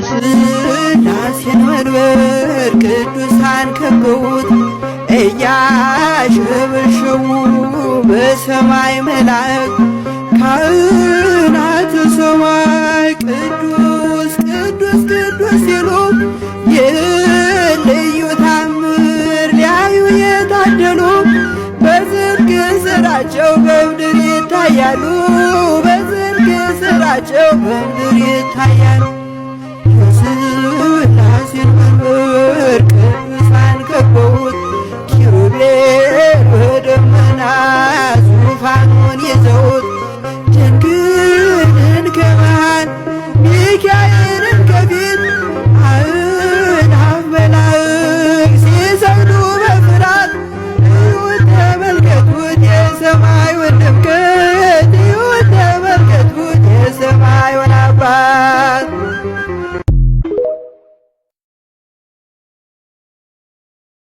ሥላሴን መንበር ቅዱሳን ከበውት እያሸበሸቡ በሰማይ መላእክት ካህናተ ሰማይ ቅዱስ ቅዱስ ቅዱስ ሲሉ የልዩ ታምር ሊያዩ የታደሉ በዝርግ ስራቸው በምድር ይታያሉ። በዝርግ ስራቸው በምድር ይታያሉ።